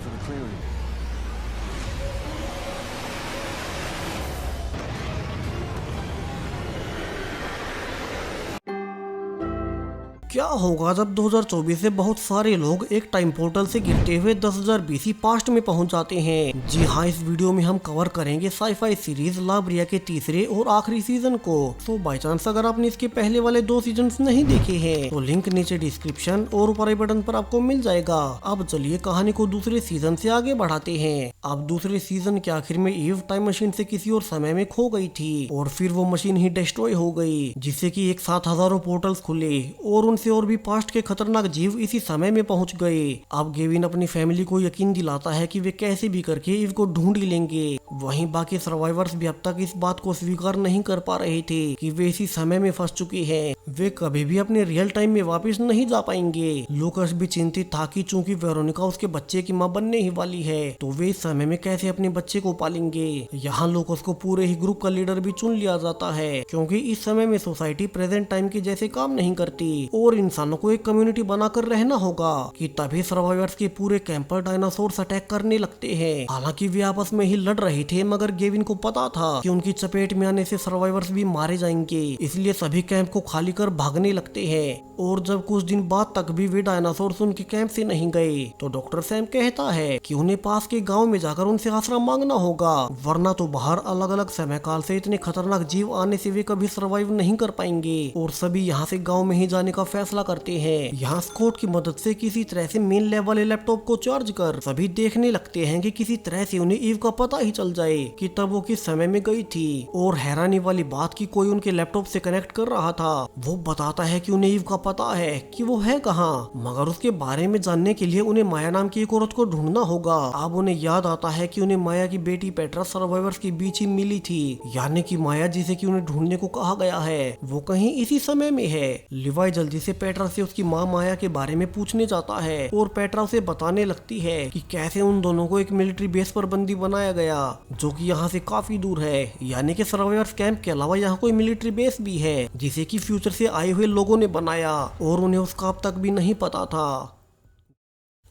for the clearing. क्या होगा जब 2024 से बहुत सारे लोग एक टाइम पोर्टल से गिरते हुए 10,000 BC पास्ट में पहुंच जाते हैं। जी हाँ, इस वीडियो में हम कवर करेंगे साईफाई सीरीज ला ब्रिया के तीसरे और आखिरी सीजन को। तो बाय चांस अगर आपने इसके पहले वाले 2 सीजन नहीं देखे हैं तो लिंक नीचे डिस्क्रिप्शन और ऊपर आई बटन पर आपको मिल जाएगा। अब चलिए कहानी को दूसरे सीजन से आगे बढ़ाते हैं। अब दूसरे सीजन के आखिर में ईव टाइम मशीन से किसी और समय में खो गई थी और फिर वो मशीन ही डिस्ट्रॉय हो गई, जिससे कि एक साथ हजारों पोर्टल्स खुले और उनसे और भी पास्ट के खतरनाक जीव इसी समय में पहुंच गए। अब गेविन अपनी फैमिली को यकीन दिलाता है कि वे कैसे भी करके ईव को ढूंढ ही लेंगे। वहीं बाकी सर्वाइवर्स भी अब तक इस बात को स्वीकार नहीं कर पा रहे थे कि वे इसी समय में फंस चुके हैं। वे कभी भी अपने रियल टाइम में वापस नहीं जा पाएंगे। लूकस भी चिंतित था कि चूंकि वेरोनिका उसके बच्चे की मां बनने ही वाली है तो वे इस समय में कैसे अपने बच्चे को पालेंगे। यहाँ लूकस को पूरे ही ग्रुप का लीडर भी चुन लिया जाता है, क्योंकि इस समय में सोसाइटी प्रेजेंट टाइम के जैसे काम नहीं करती और इंसानों को एक कम्युनिटी बनाकर रहना होगा। कि तभी सर्वाइवर्स के पूरे कैंप पर डायनासोर्स अटैक करने लगते हैं। हालांकि वे आपस में ही लड़ रहे थे, मगर गेविन को पता था कि उनकी चपेट में आने से सर्वाइवर्स भी मारे जाएंगे, इसलिए सभी कैंप को खाली कर भागने लगते हैं। और जब कुछ दिन बाद तक भी वे डायनासोर्स उनके कैंप से नहीं गए तो डॉक्टर सैम कहता है कि उन्हें पास के गांव में जाकर उनसे आसरा मांगना होगा, वरना तो बाहर अलग अलग समय काल से इतने खतरनाक जीव आने से वे कभी सर्वाइव नहीं कर पाएंगे। और सभी यहाँ से गाँव में ही जाने का फैसला करते हैं। यहाँ स्कॉट की मदद से किसी तरह से मेन लैब वाले लैपटॉप को चार्ज कर सभी देखने लगते हैं कि किसी तरह से उन्हें ईव का पता ही चल जाए कि तब वो किस समय में गई थी। और हैरानी वाली बात कि कोई उनके लैपटॉप से कनेक्ट कर रहा था। वो बताता है कि उन्हें ईव का पता है कि वो है कहाँ, मगर उसके बारे में जानने के लिए उन्हें माया नाम की एक औरत को ढूंढना होगा। अब उन्हें याद आता है कि उन्हें माया की बेटी पेट्रा सर्वाइवर्स के बीच ही मिली थी, यानी कि माया जिसे कि उन्हें ढूंढने को कहा गया है वो कहीं इसी समय में है। लिवाई जल्दी से पेट्रा से उसकी माँ माया के बारे में पूछने जाता है और पेट्रा उसे बताने लगती है कि कैसे उन दोनों को एक मिलिट्री बेस पर बंदी बनाया गया, जो कि यहाँ से काफी दूर है। यानी कि सर्वाइवर्स कैंप के अलावा यहाँ कोई मिलिट्री बेस भी है, जिसे कि फ्यूचर से आए हुए लोगों ने बनाया और उन्हें उसका अब तक भी नहीं पता था।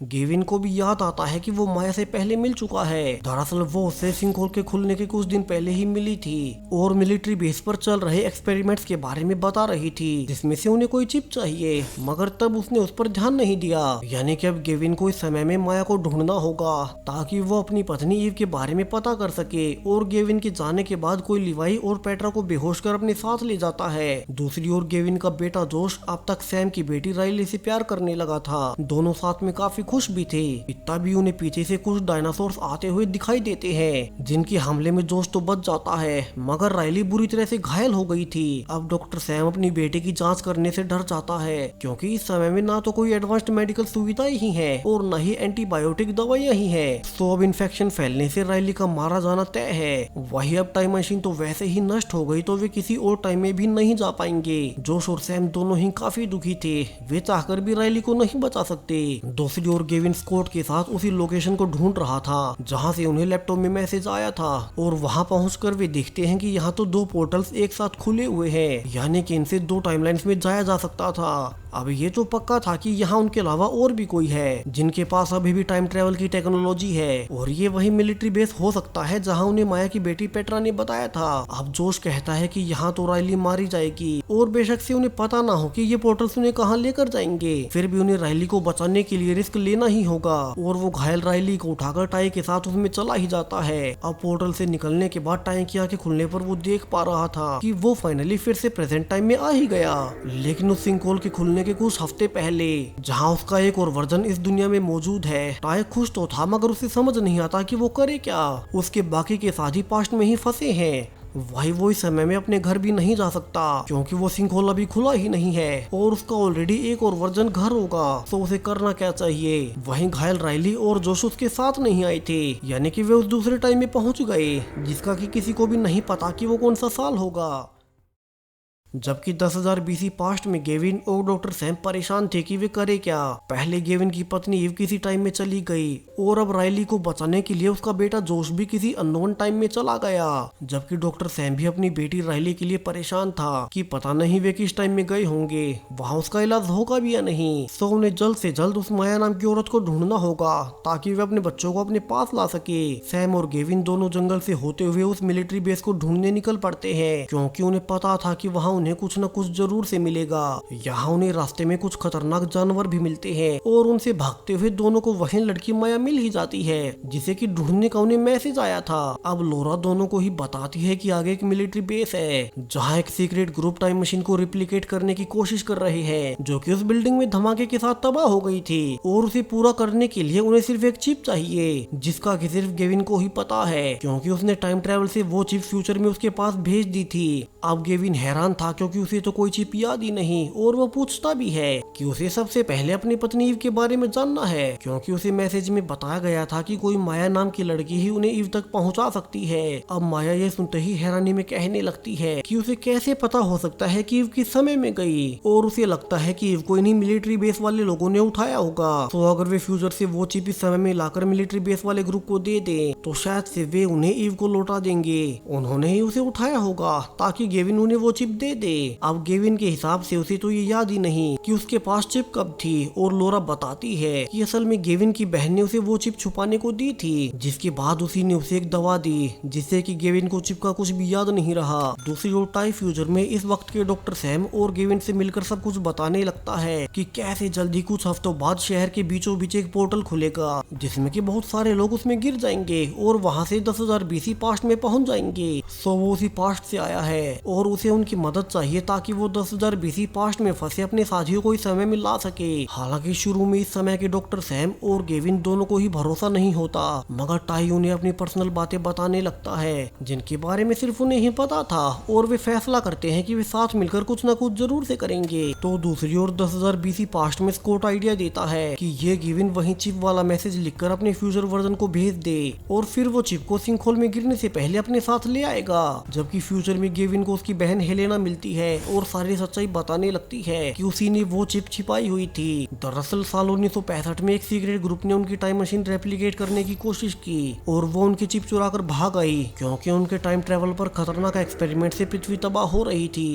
गेविन को भी याद आता है कि वो माया से पहले मिल चुका है। दरअसल वो उससे सिंकहोल के खुलने के कुछ दिन पहले ही मिली थी और मिलिट्री बेस पर चल रहे एक्सपेरिमेंट्स के बारे में बता रही थी, जिसमें से उन्हें कोई चिप चाहिए, मगर तब उसने उस पर ध्यान नहीं दिया। यानी कि अब गेविन को इस समय में माया को ढूंढना होगा ताकि वो अपनी पत्नी ईव के बारे में पता कर सके। और गेविन के जाने के बाद कोई लिवाई और पेट्रा को बेहोश कर अपने साथ ले जाता है। दूसरी ओर गेविन का बेटा जोश अब तक सैम की बेटी राइली से प्यार करने लगा था। दोनों साथ में काफी खुश भी थे। इतना भी उन्हें पीछे से कुछ डायनासोर्स आते हुए दिखाई देते हैं, जिनके हमले में जोश तो बच जाता है, मगर राइली बुरी तरह से घायल हो गई थी। अब डॉक्टर सैम अपनी बेटे की जांच करने से डर जाता है, क्योंकि इस समय में ना तो कोई एडवांस्ड मेडिकल सुविधाएं ही है और न ही एंटीबायोटिक दवाइयां ही है। तो अब इन्फेक्शन फैलने से राइली का मारा जाना तय है। वही अब टाइम मशीन तो वैसे ही नष्ट हो गई तो वे किसी और टाइम में भी नहीं जा पाएंगे। जोश और सैम दोनों ही काफी दुखी थे। वे चाहकर भी राइली को नहीं बचा सकते। दूसरी ओर गेविन स्कॉट के साथ उसी लोकेशन को ढूंढ रहा था जहां से उन्हें लैपटॉप में मैसेज आया था। और वहां पहुंचकर वे देखते हैं कि यहाँ तो 2 पोर्टल्स एक साथ खुले हुए हैं, यानी कि इनसे 2 टाइमलाइंस में जाया जा सकता था। अब ये तो पक्का था कि यहाँ उनके अलावा और भी कोई है जिनके पास अभी भी टाइम ट्रेवल की टेक्नोलॉजी है, और ये वही मिलिट्री बेस हो सकता है जहाँ उन्हें माया की बेटी पेट्रा ने बताया था। अब जोश कहता है कि यहाँ तो राइली मारी जाएगी और बेशक से उन्हें पता ना हो कि ये पोर्टल्स उन्हें कहाँ लेकर जाएंगे, फिर भी उन्हें राइली को बचाने के लिए रिस्क लेना ही होगा। और वो घायल राइली को उठाकर टाई के साथ उसमें चला ही जाता है। अब पोर्टल से निकलने के बाद टाई की आंखें खुलने पर वो देख पा रहा था कि वो फाइनली फिर से प्रेजेंट टाइम में आ ही गया। लेकिन उस सिंकहोल के खुलने के कुछ हफ्ते पहले, जहां उसका एक और वर्जन इस दुनिया में मौजूद है। टाई खुश तो था, मगर उसे समझ नहीं आता कि वो करे क्या। उसके बाकी के साथी पास्ट में ही फंसे हैं। वही वो इस समय में अपने घर भी नहीं जा सकता, क्योंकि वो सिंकहोल अभी खुला ही नहीं है और उसका ऑलरेडी एक और वर्जन घर होगा। तो उसे करना क्या चाहिए। वहीं घायल राइली और जोश उसके साथ नहीं आए थे, यानी कि वे उस दूसरे टाइम में पहुंच गए, जिसका कि किसी को भी नहीं पता कि वो कौन सा साल होगा। जबकि 10,000 बीसी पास्ट में गेविन और डॉक्टर सैम परेशान थे कि वे करे क्या। पहले गेविन की पत्नी ईव किसी टाइम में चली गई और अब राइली को बचाने के लिए उसका बेटा जोश भी किसी अननोन टाइम में चला गया। जबकि डॉक्टर सैम भी अपनी बेटी राइली के लिए परेशान था कि पता नहीं वे किस टाइम में गए होंगे, वहाँ उसका इलाज होगा भी या नहीं। सो उन्हें जल्द से जल्द उस माया नाम की औरत को ढूंढना होगा ताकि वे अपने बच्चों को अपने पास ला सके। सैम और गेविन दोनों जंगल से होते हुए उस मिलिट्री बेस को ढूंढने निकल पड़ते हैं क्योंकि उन्हें पता था कि वहाँ उन्हें कुछ न कुछ जरूर से मिलेगा। यहाँ उन्हें रास्ते में कुछ खतरनाक जानवर भी मिलते हैं और उनसे भागते हुए दोनों को वही लड़की माया मिल ही जाती है जिसे कि ढूंढने का उन्हें मैसेज आया था। अब लोरा दोनों को ही बताती है कि आगे एक मिलिट्री बेस है जहाँ एक सीक्रेट ग्रुप टाइम मशीन को रिप्लिकेट करने की कोशिश कर रहे हैं जो कि उस बिल्डिंग में धमाके के साथ तबाह हो गई थी और उसे पूरा करने के लिए उन्हें सिर्फ एक चिप चाहिए जिसका कि सिर्फ गेविन को ही पता है क्योंकि उसने टाइम ट्रेवल से वो चिप फ्यूचर में उसके पास भेज दी थी। अब गेविन हैरान था क्योंकि उसे तो कोई चिप याद ही नहीं और वो पूछता भी है कि उसे सबसे पहले अपनी पत्नी ईव के बारे में जानना है क्योंकि उसे मैसेज में बताया गया था कि कोई माया नाम की लड़की ही उन्हें ईव तक पहुंचा सकती है। अब माया ये सुनते ही हैरानी में कहने लगती है कि उसे कैसे पता हो सकता है कि ईव किस समय में गई और उसे लगता है कि ईव को इन्हीं मिलिट्री बेस वाले लोगों ने उठाया होगा। तो अगर वे फ्यूचर से वो चिप इस समय में लाकर मिलिट्री बेस वाले ग्रुप को दे दे तो शायद से वे उन्हें ईव को लौटा देंगे। उन्होंने ही उसे उठाया होगा ताकि गेविन उन्हें वो चिप दे दे। अब गेविन के हिसाब से उसे तो ये याद ही नहीं कि उसके पास चिप कब थी और लोरा बताती है कि असल में गेविन की बहन ने उसे वो चिप छुपाने को दी थी जिसके बाद उसी ने उसे एक दवा दी जिससे कि गेविन को चिप का कुछ भी याद नहीं रहा। दूसरी ओर टाई फ्यूचर में इस वक्त के डॉक्टर सैम और गेविन से मिलकर सब कुछ बताने लगता है कि कैसे जल्दी कुछ हफ्तों बाद शहर के बीचों बीच एक पोर्टल खुलेगा जिसमें कि बहुत सारे लोग उसमें गिर जाएंगे और वहां से 10,000 बीसी पास्ट में पहुंच जाएंगे। सो वो उसी पास्ट से आया है और उसे उनकी मदद चाहिए ताकि वो 10,000 बीसी पास्ट में फंसे अपने साथियों को इस समय में ला सके। हालांकि शुरू में इस समय के डॉक्टर सैम और गेविन दोनों को ही भरोसा नहीं होता मगर टाई उन्हें अपनी पर्सनल बातें बताने लगता है जिनके बारे में सिर्फ उन्हें ही पता था और वे फैसला करते हैं कि वे साथ मिलकर कुछ न कुछ जरूर से करेंगे। तो दूसरी ओर 10,000 बीसी पास्ट में स्कॉट आइडिया देता है कि ये गेविन वही चिप वाला मैसेज लिखकर अपने फ्यूचर वर्जन को भेज दे और फिर वो चिप को सिंकहोल में गिरने से पहले अपने साथ ले आएगा। जबकि फ्यूचर में गेविन को उसकी बहन हेलेना मिलती है और सारी सच्चाई बताने लगती है कि उसी ने वो चिप छिपाई हुई थी। दरअसल साल 1965 में एक सीक्रेट ग्रुप ने उनकी टाइम मशीन रेप्लिकेट करने की कोशिश की और वो उनकी चिप चुरा कर भाग आई क्योंकि उनके टाइम ट्रेवल पर खतरनाक एक्सपेरिमेंट से पृथ्वी तबाह हो रही थी।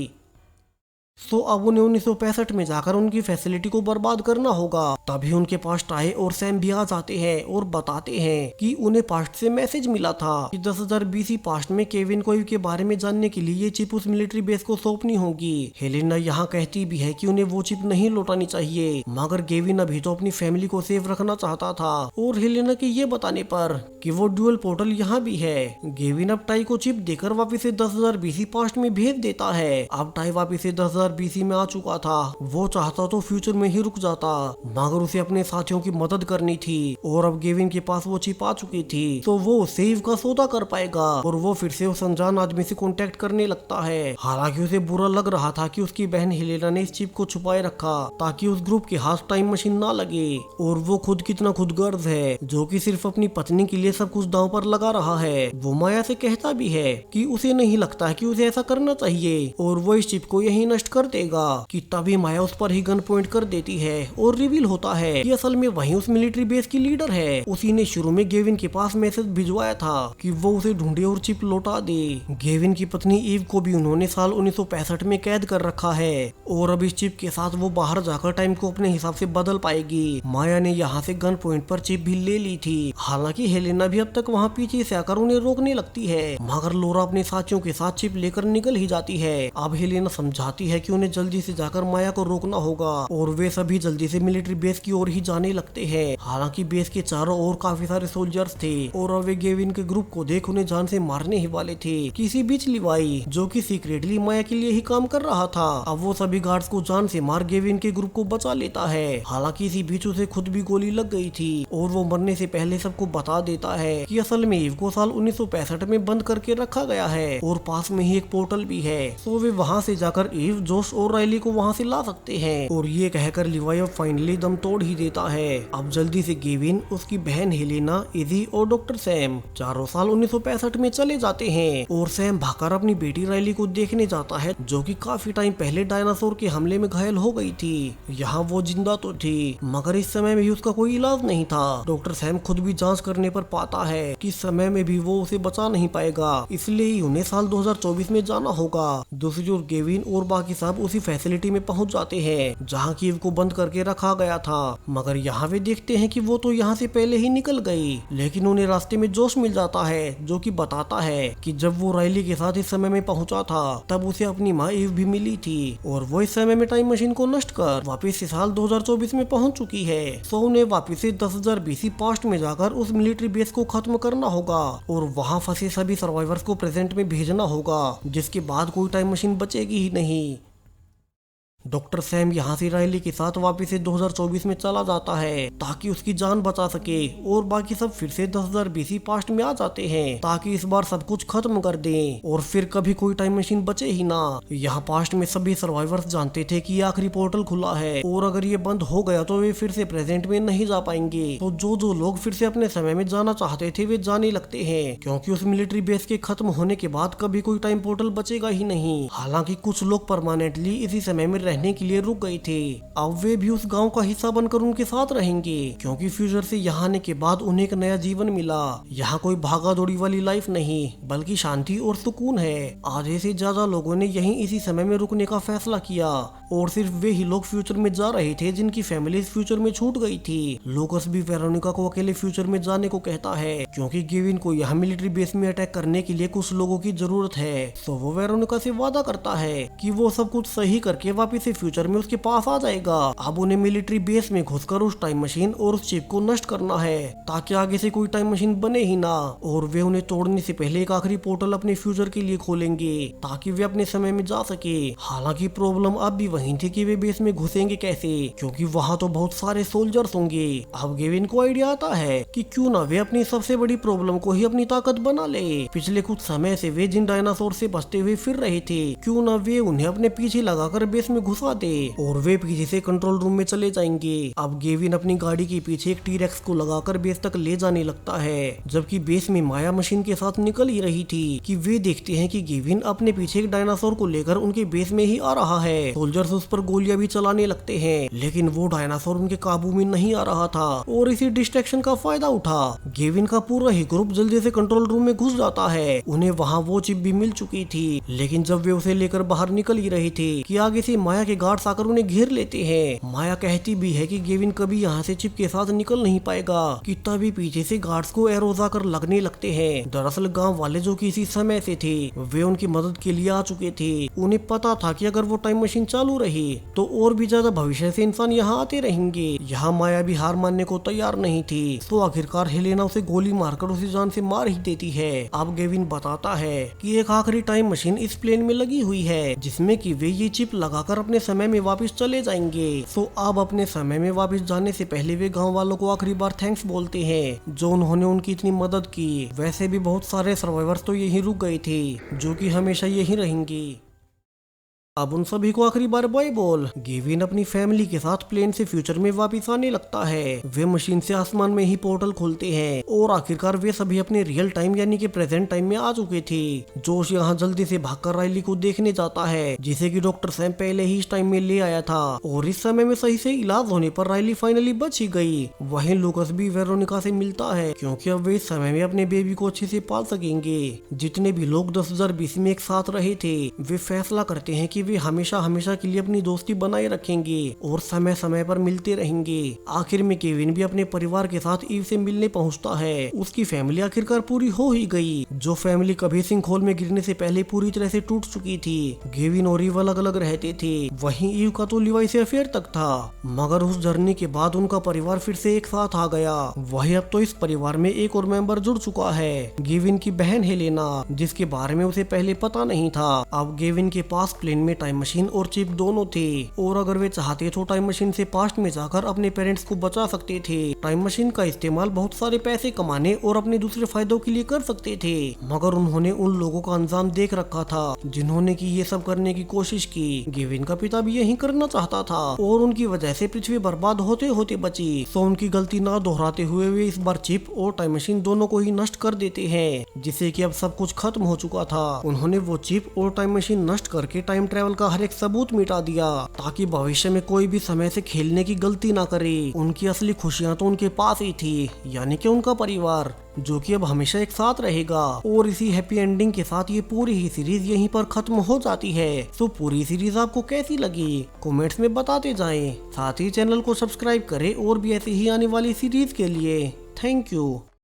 सो अब उन्हें 1965 में जाकर उनकी फैसिलिटी को बर्बाद करना होगा। तभी उनके पास टाई और सैम भी आ जाते हैं और बताते हैं कि उन्हें पास्ट से मैसेज मिला था कि 10,000 बीसी पास्ट में केविन को के बारे में जानने के लिए ये चिप उस मिलिट्री बेस को सौंपनी होगी। हेलेना यहाँ कहती भी है कि उन्हें वो चिप नहीं लौटानी चाहिए मगर गेविन अभी तो अपनी फैमिली को सेफ रखना चाहता था और हेलेना के ये बताने पर कि वो ड्यूअल पोर्टल यहाँ भी है। गेविन अब टाई को चिप देकर वापिस से 10,000 बीसी पास्ट में भेज देता है। अब टाई वापिस से 10,000 बीसी में आ चुका था। वो चाहता तो फ्यूचर में ही रुक जाता मगर उसे अपने साथियों की मदद करनी थी और अब गेविन के पास वो चिप आ चुकी थी तो वो सेव का सौदा कर पाएगा और वो फिर से उस अनजान आदमी से कांटेक्ट करने लगता है। हालांकि उसे बुरा लग रहा था कि उसकी बहन हेलेना ने इस चिप को छुपाए रखा ताकि उस ग्रुप के हाथ टाइम मशीन ना लगे और वो खुद कितना खुदगर्ज है जो कि सिर्फ अपनी पत्नी के लिए सब कुछ दांव पर लगा रहा है। वो माया से कहता भी है कि उसे नहीं लगता है कि उसे ऐसा करना चाहिए और वो इस चिप को यही नष्ट कर देगा कि तभी माया उस पर ही गन पॉइंट कर देती है और रिवील होता है कि असल में वही उस मिलिट्री बेस की लीडर है। उसी ने शुरू में गेविन के पास मैसेज भिजवाया था कि वो उसे ढूंढे और चिप लौटा दे। गेविन की पत्नी ईव को भी उन्होंने साल 1965 में कैद कर रखा है और अब इस चिप के साथ वो बाहर जाकर टाइम को अपने हिसाब से बदल पाएगी। माया ने यहाँ से गन पॉइंट पर चिप भी ले ली थी। हालांकि हेलेना भी अब तक वहाँ पीछे से आकर उन्हें रोकने लगती है मगर लोरा अपने साथियों के साथ चिप लेकर निकल ही जाती है। अब हेलेना समझाती है कि उन्हें जल्दी से जाकर माया को रोकना होगा और वे सभी जल्दी से मिलिट्री बेस की ओर ही जाने लगते हैं। हालांकि बेस के चारों ओर काफी सारे सोल्जर्स थे और अब वे गेविन के ग्रुप को देख उन्हें जान से मारने ही वाले थे। किसी बीच लिवाई जो कि सीक्रेटली माया के लिए ही काम कर रहा था अब वो सभी गार्ड्स को जान से मार गेविन के ग्रुप को बचा लेता है। हालांकि इसी बीच उसे खुद भी गोली लग गई थी और वो मरने से पहले सबको बता देता है कि असल में ईव को साल 1965 में बंद करके रखा गया है और पास में ही एक पोर्टल भी है। तो वे वहाँ से जाकर ईव जोश और राइली को वहाँ से ला सकते हैं। और ये कहकर लिवाई अब फाइनली दम तोड़ ही देता है। अब जल्दी से गेविन, उसकी बहन हेलेना, इजी और डॉक्टर सैम चारों साल 1965 में चले जाते हैं। और सैम भागकर अपनी बेटी राइली को देखने जाता है, जो कि काफी टाइम पहले डायनासोर के हमले में घायल हो गई थी। यहाँ वो जिंदा तो थी, मगर इस समय में भी उसका कोई इलाज नहीं था। डॉक्टर सैम खुद भी जांच करने पर पाता है कि समय में भी वो उसे बचा नहीं पाएगा, इसलिए ही उन्हें साल 2024 में जाना होगा। दूसरी ओर गेविन और बाकी सब उसी फैसिलिटी में पहुंच जाते हैं जहां की को बंद करके रखा गया था। मगर यहाँ वे देखते हैं कि वो तो यहाँ से पहले ही निकल गई। लेकिन उन्हें रास्ते में जोश मिल जाता है, जो कि बताता है कि जब वो राइली के साथ इस समय में पहुंचा था तब उसे अपनी माँ ईव भी मिली थी और वो इस समय में टाइम मशीन को नष्ट कर वापस से साल 2024 में पहुंच चुकी है। सो उन्हें वापस से 10,000 BC पास्ट में जाकर उस मिलिट्री बेस को खत्म करना होगा और वहां फंसे सभी सर्वाइवर्स को प्रेजेंट में भेजना होगा, जिसके बाद कोई टाइम मशीन बचेगी ही नहीं। डॉक्टर सैम यहाँ से राइली के साथ वापस से 2024 में चला जाता है ताकि उसकी जान बचा सके और बाकी सब फिर से 10,000 BC पास्ट में आ जाते हैं ताकि इस बार सब कुछ खत्म कर दें और फिर कभी कोई टाइम मशीन बचे ही ना। यहाँ पास्ट में सभी सर्वाइवर्स जानते थे कि ये आखिरी पोर्टल खुला है और अगर ये बंद हो गया तो वे फिर से प्रेजेंट में नहीं जा पाएंगे। तो जो लोग फिर से अपने समय में जाना चाहते थे वे जाने लगते हैं, क्योंकि उस मिलिट्री बेस के खत्म होने के बाद कभी कोई टाइम पोर्टल बचेगा ही नहीं। हालांकि कुछ लोग परमानेंटली इसी समय में रहने के लिए रुक गए थे, अब वे भी उस गांव का हिस्सा बनकर उनके साथ रहेंगे, क्योंकि फ्यूचर से यहाँ आने के बाद उन्हें एक नया जीवन मिला। यहाँ कोई भागा दौड़ी वाली लाइफ नहीं, बल्कि शांति और सुकून है। आधे से ज्यादा लोगों ने यहीं इसी समय में रुकने का फैसला किया और सिर्फ वे ही लोग फ्यूचर में जा रहे थे जिनकी फैमिली फ्यूचर में छूट गई थी। लूकस भी वेरोनिका को अकेले फ्यूचर में जाने को कहता है, क्योंकि गेविन को यहाँ मिलिट्री बेस में अटैक करने के लिए कुछ लोगों की जरूरत है। तो वो वेरोनिका से वादा करता है कि वो सब कुछ सही करके वापिस से फ्यूचर में उसके पास आ जाएगा। अब उन्हें मिलिट्री बेस में घुसकर उस टाइम मशीन और उस चिप को नष्ट करना है ताकि आगे से कोई टाइम मशीन बने ही ना। और वे उन्हें तोड़ने से पहले एक आखिरी पोर्टल अपने फ्यूचर के लिए खोलेंगे ताकि वे अपने समय में जा सके। हालांकि प्रॉब्लम अब भी वहीं थी कि वे बेस में घुसेंगे कैसे, क्योंकि वहाँ तो बहुत सारे सोल्जर्स होंगे। अब गेविन को आइडिया आता है कि क्यों ना वे अपनी सबसे बड़ी प्रॉब्लम को ही अपनी ताकत बना ले। पिछले कुछ समय से वे जिन डायनासोर से बचते हुए फिर रहे थे, क्यों ना वे उन्हें अपने पीछे लगाकर बेस में घुसा दे और वे पीछे से कंट्रोल रूम में चले जाएंगे। अब गेविन अपनी गाड़ी के पीछे एक टी-रेक्स को लगाकर बेस तक ले जाने लगता है, जबकि बेस में माया मशीन के साथ निकल ही रही थी कि वे देखते हैं कि गेविन अपने पीछे एक डायनासोर को लेकर उनके बेस में ही आ रहा है। सोल्जर्स उस पर गोलियां भी चलाने लगते हैं, लेकिन वो डायनासोर उनके काबू में नहीं आ रहा था और इसी डिस्ट्रैक्शन का फायदा उठा गेविन का पूरा ही ग्रुप जल्दी से कंट्रोल रूम में घुस जाता है। उन्हें वहाँ वो चिप भी मिल चुकी थी, लेकिन जब वे उसे लेकर बाहर निकल ही रहे थे कि आगे से माया के गार्ड्स आकर उन्हें घेर लेते हैं। माया कहती भी है कि गेविन कभी यहाँ से चिप के साथ निकल नहीं पाएगा कि तभी पीछे से गार्ड्स को एरोज आकर लगने लगते हैं। दरअसल गांव वाले जो कि इसी समय से थे, वे उनकी मदद के लिए आ चुके थे। उन्हें पता था कि अगर वो टाइम मशीन चालू रही तो और भी ज्यादा भविष्य से इंसान यहाँ आते रहेंगे। यहाँ माया भी हार मानने को तैयार नहीं थी, तो आखिरकार हेलेना उसे गोली मारकर उसे जान से मार ही देती है। अब गेविन बताता है कि एक आखिरी टाइम मशीन इस प्लेन में लगी हुई है, जिसमें कि वे ये चिप लगाकर अपने समय में वापस चले जाएंगे। सो अब अपने समय में वापस जाने से पहले वे गांव वालों को आखिरी बार थैंक्स बोलते हैं, जो उन्होंने उनकी इतनी मदद की। वैसे भी बहुत सारे सर्वाइवर्स तो यहीं रुक गए थे, जो कि हमेशा यहीं रहेंगे। अब उन सभी को आखिरी बार बाय बोल गेविन अपनी फैमिली के साथ प्लेन से फ्यूचर में वापस आने लगता है। वे मशीन से आसमान में ही पोर्टल खोलते हैं और आखिरकार वे सभी अपने रियल टाइम यानी कि प्रेजेंट टाइम में आ चुके थे। जोश यहाँ जल्दी से भागकर राइली को देखने जाता है, जिसे कि डॉक्टर सैम पहले ही इस टाइम में ले आया था और इस समय में सही से इलाज होने पर राइली फाइनली बच ही गई। वहीं लूकस भी वेरोनिका से मिलता है, क्योंकि अब वे इस समय में अपने बेबी को अच्छे से पाल सकेंगे। जितने भी लोग 10,000 BC में एक साथ रहे थे, वे फैसला करते हैं कि वे हमेशा हमेशा के लिए अपनी दोस्ती बनाए रखेंगे और समय समय पर मिलते रहेंगे। आखिर में केविन भी अपने परिवार के साथ ईव से मिलने पहुंचता है। उसकी फैमिली आखिरकार पूरी हो ही गई, जो फैमिली कभी सिंकहोल में गिरने से पहले पूरी तरह से टूट चुकी थी। गेविन और ईव अलग अलग रहते थे, वहीं ईव का तो लिवाई से अफेयर तक था, मगर उस जर्नी के बाद उनका परिवार फिर से एक साथ आ गया। वही अब तो इस परिवार में एक और मेंबर जुड़ चुका है, गेविन की बहन हेलेना, जिसके बारे में उसे पहले पता नहीं था। अब गेविन के पास प्लेन में टाइम मशीन और चिप दोनों थे, और अगर वे चाहते तो टाइम मशीन से पास्ट में जाकर अपने पेरेंट्स को बचा सकते थे। टाइम मशीन का इस्तेमाल बहुत सारे पैसे कमाने और अपने दूसरे फायदों के लिए कर सकते थे, मगर उन्होंने उन लोगों का अंजाम देख रखा था जिन्होंने की ये सब करने की कोशिश की। गेविन का पिता भी यही करना चाहता था और उनकी वजह से पृथ्वी बर्बाद होते होते बची। तो उनकी गलती ना दोहराते हुए वे इस बार चिप और टाइम मशीन दोनों को ही नष्ट कर देते हैं, जिससे कि अब सब कुछ खत्म हो चुका था। उन्होंने वो चिप और टाइम मशीन नष्ट करके टाइम ट्रेवल का हर एक सबूत मिटा दिया, ताकि भविष्य में कोई भी समय से खेलने की गलती ना करे। उनकी असली खुशियां तो उनके पास ही थी, यानी कि उनका परिवार, जो कि अब हमेशा एक साथ रहेगा। और इसी हैप्पी एंडिंग के साथ ये पूरी ही सीरीज यहीं पर खत्म हो जाती है। तो पूरी सीरीज आपको कैसी लगी कमेंट्स में बताते जाएं। साथ ही चैनल को सब्सक्राइब करें और भी ऐसी ही आने वाली सीरीज के लिए। Thank you.